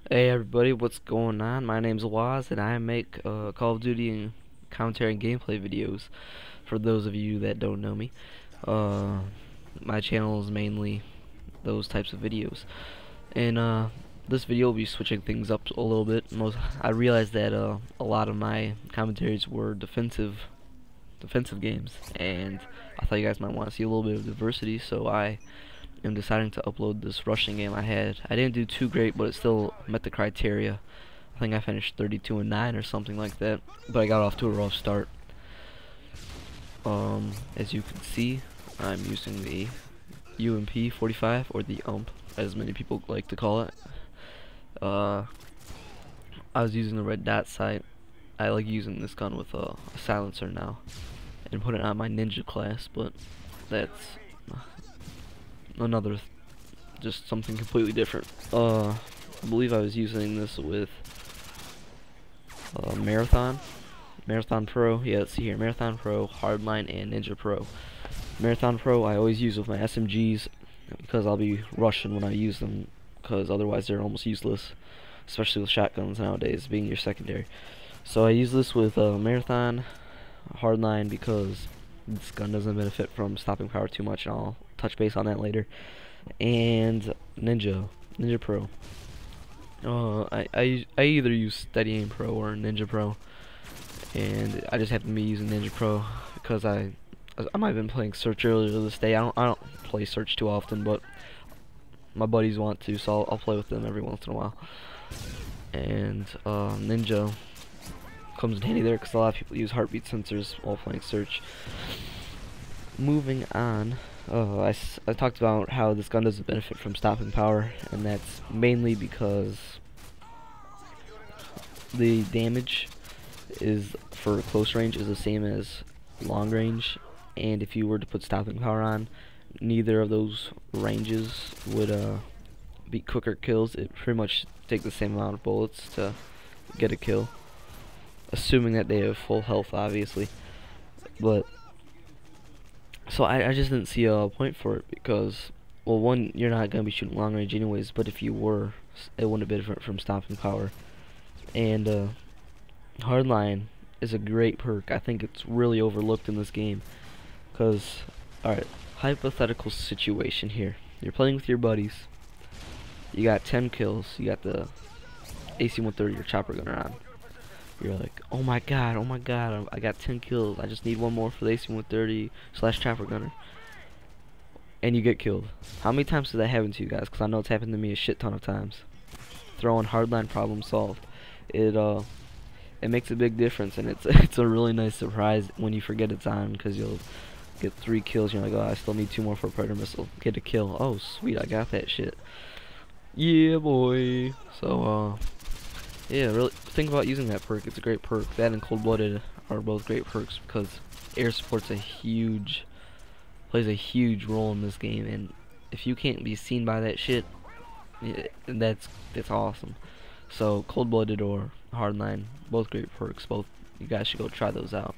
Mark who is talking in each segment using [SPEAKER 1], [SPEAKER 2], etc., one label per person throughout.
[SPEAKER 1] Hey everybody, what's going on? My name's Waz and I make Call of Duty and commentary and gameplay videos for those of you that don't know me. Uh, my channel is mainly those types of videos. And this video will be switching things up a little bit. I realized that a lot of my commentaries were defensive games, and I thought you guys might want to see a little bit of diversity, so I am deciding to upload this rushing game I had. I didn't do too great, but it still met the criteria. I think I finished 32-9 or something like that, but I got off to a rough start. As you can see, I'm using the UMP 45, or the UMP, as many people like to call it. I was using the red dot sight. I like using this gun with a silencer now, and put it on my ninja class, but that's another just something completely different. I believe I was using this with Marathon Pro. Yeah, let's see here, Marathon Pro, Hardline, and Ninja Pro. Marathon Pro I always use with my SMGs because I'll be rushing when I use them, because otherwise they're almost useless, especially with shotguns nowadays being your secondary. So I use this with Marathon, Hardline, because this gun doesn't benefit from stopping power too much, and I'll touch base on that later. And Ninja Pro. I either use Steady Aim Pro or Ninja Pro, and I just happen to be using Ninja Pro because I might have been playing Search earlier this day. I don't play Search too often, but my buddies want to, so I'll play with them every once in a while. And Ninja comes in handy there because a lot of people use heartbeat sensors while playing Search. Moving on, I talked about how this gun doesn't benefit from stopping power, and that's mainly because the damage is for close range is the same as long range, and if you were to put stopping power on, neither of those ranges would be quicker kills. It pretty much take the same amount of bullets to get a kill, assuming that they have full health, obviously. But so I just didn't see a point for it because, well, one, you're not gonna be shooting long range anyways, but if you were, it wouldn't benefit from stopping power. And Hardline is a great perk. I think it's really overlooked in this game because, alright, hypothetical situation here. You're playing with your buddies. You got 10 kills. You got the AC-130 or chopper gunner on. You're like, oh my god, I got 10 kills. I just need one more for the AC-130 / chopper gunner. And you get killed. How many times does that happen to you guys? Because I know it's happened to me a shit ton of times. Throwing Hardline, problem solved. It makes a big difference, and it's a really nice surprise when you forget it's on, because you'll get 3 kills. You're like, oh, I still need 2 more for a predator missile. Get a kill. Oh, sweet, I got that shit. Yeah, boy. So, yeah, really think about using that perk. It's a great perk. That and Cold-Blooded are both great perks because air support's plays a huge role in this game, and if you can't be seen by that shit, yeah, that's awesome. So Cold-Blooded or Hardline, both great perks. Both, you guys should go try those out.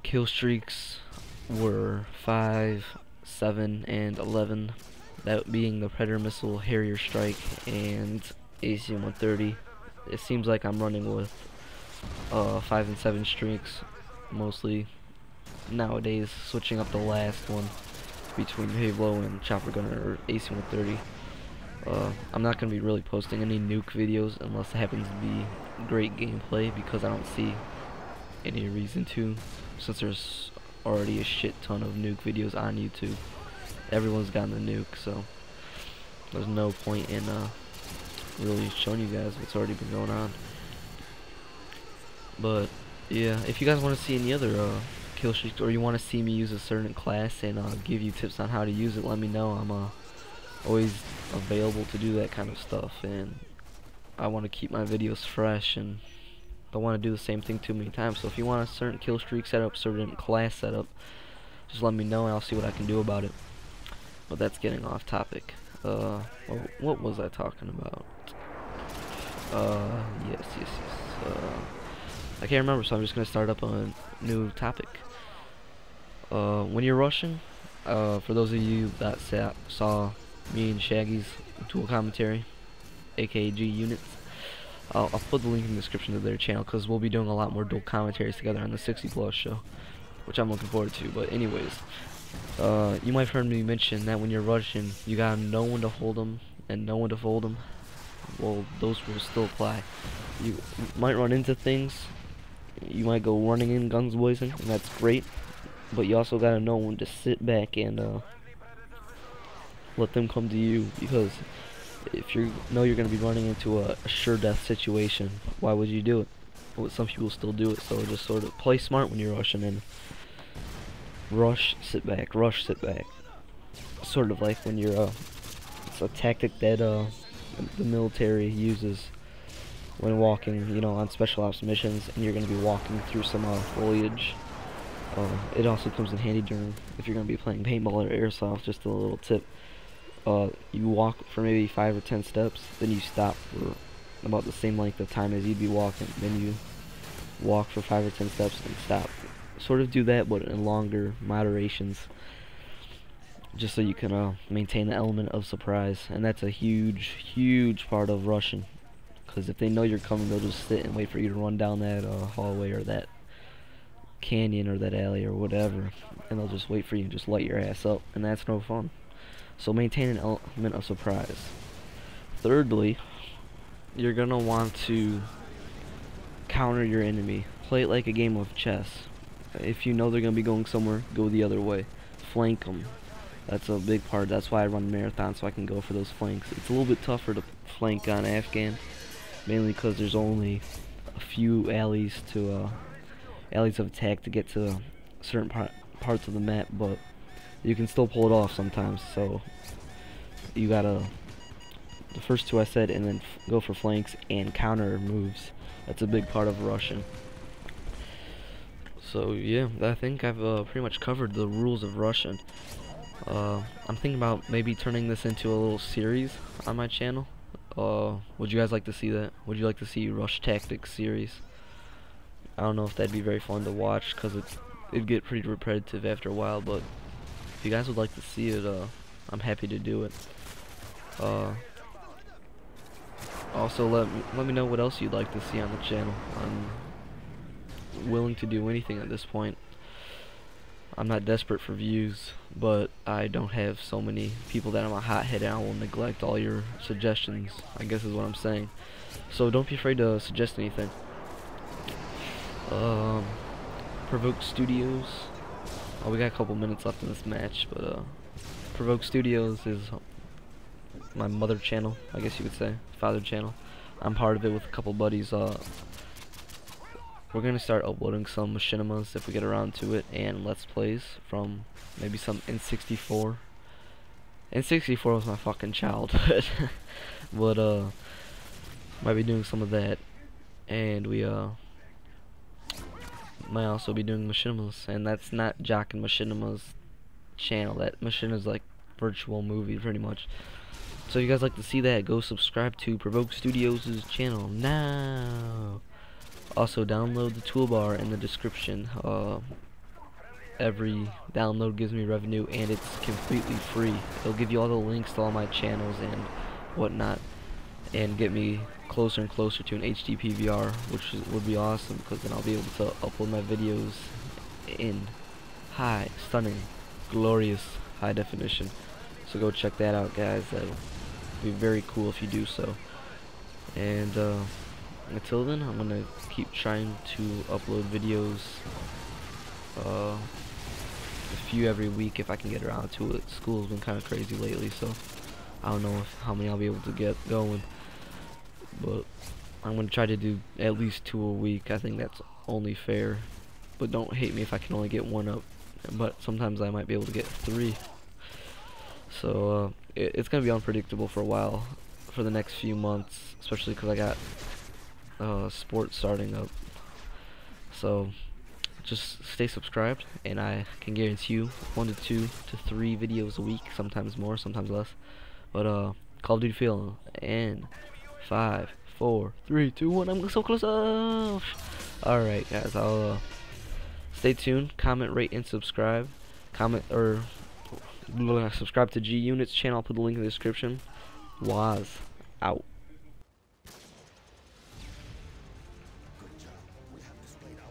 [SPEAKER 1] Kill streaks were 5, 7, and 11. That being the Predator Missile, Harrier Strike, and AC-130. It seems like I'm running with 5 and 7 streaks mostly nowadays, switching up the last one between Halo and Chopper Gunner or AC-130. I'm not going to be really posting any nuke videos unless it happens to be great gameplay, because I don't see any reason to, since there's already a shit ton of nuke videos on YouTube. Everyone's gotten the nuke, so there's no point in really showing you guys what's already been going on. But yeah, if you guys want to see any other kill streaks, or you want to see me use a certain class and give you tips on how to use it, let me know. I'm always available to do that kind of stuff, and I want to keep my videos fresh and don't want to do the same thing too many times. So if you want a certain kill streak setup, certain class setup, just let me know and I'll see what I can do about it. But that's getting off topic. What was I talking about? Yes. I can't remember, so I'm just gonna start up on a new topic. When you're rushing, for those of you that saw me and Shaggy's dual commentary, aka G Units. I'll put the link in the description to their channel because we'll be doing a lot more dual commentaries together on the 60 Plus show, which I'm looking forward to. But anyways, you might have heard me mention that when you're rushing, you gotta know when to hold them and know when to fold them. Well, those rules still apply. You might run into things. You might go running in guns blazing, and that's great. But you also gotta know when to sit back and let them come to you, because if you know you're gonna be running into a sure death situation, why would you do it? Well, some people still do it, so just sort of play smart when you're rushing in. Rush, sit back, rush, sit back. Sort of like when you're it's a tactic that the military uses when walking, you know, on special ops missions, and you're gonna be walking through some foliage. It also comes in handy during if you're gonna be playing paintball or airsoft. Just a little tip. You walk for maybe 5 or 10 steps, then you stop for about the same length of time as you'd be walking. Then you walk for 5 or 10 steps and stop. Sort of do that, but in longer moderations, just so you can maintain the element of surprise. And that's a huge part of rushing, because if they know you're coming, they'll just sit and wait for you to run down that hallway or that canyon or that alley or whatever, and they'll just wait for you and just light your ass up, and that's no fun. So maintain an element of surprise. Thirdly, you're gonna want to counter your enemy. Play it like a game of chess. If you know they're gonna be going somewhere, go the other way. Flank them. That's a big part. That's why I run marathons, so I can go for those flanks. It's a little bit tougher to flank on Afghan, mainly because there's only a few alleys of attack to get to certain parts of the map, but you can still pull it off sometimes. So you gotta, the first two I said, and then go for flanks and counter moves. That's a big part of Russian. So yeah, I think I've pretty much covered the rules of Russian. I'm thinking about maybe turning this into a little series on my channel. Would you guys like to see that? Would you like to see Rush Tactics series? I don't know if that'd be very fun to watch, because it'd get pretty repetitive after a while, but if you guys would like to see it, I'm happy to do it. Also, let me know what else you'd like to see on the channel. I'm willing to do anything at this point. I'm not desperate for views, but I don't have so many people that I'm a hothead, and I will neglect all your suggestions, I guess is what I'm saying. So don't be afraid to suggest anything. Provoke Studios. Oh, we got a couple minutes left in this match, but Provoke Studios is my mother channel, I guess you could say, father channel. I'm part of it with a couple buddies. We're gonna start uploading some machinimas if we get around to it, and let's plays from maybe some N64. N64 was my fucking childhood, but might be doing some of that, and we might also be doing machinimas, and that's not Jock and Machinima's channel. That Machinima's like virtual movie pretty much. So if you guys like to see that, go subscribe to Provoke Studios' channel now. Also, download the toolbar in the description. Every download gives me revenue, and it's completely free. It'll give you all the links to all my channels and whatnot, and get me closer and closer to an HD PVR, which would be awesome, because then I'll be able to upload my videos in high, stunning, glorious high definition. So go check that out, guys. That'll be very cool if you do so. And until then, I'm gonna keep trying to upload videos, a few every week if I can get around to it. School's been kind of crazy lately, so I don't know how many I'll be able to get going, but I'm gonna try to do at least 2 a week. I think that's only fair, but don't hate me if I can only get 1 up, but sometimes I might be able to get 3. So it's gonna be unpredictable for a while, for the next few months, especially because I got sports starting up. So just stay subscribed, and I can guarantee you 1 to 2 to 3 videos a week, sometimes more, sometimes less. But Call of Duty Field, and 5, 4, 3, 2, 1. I'm so close. Alright, guys, I'll stay tuned, comment, rate, and subscribe. Comment or subscribe to G Unit's channel. I'll put the link in the description. Was out.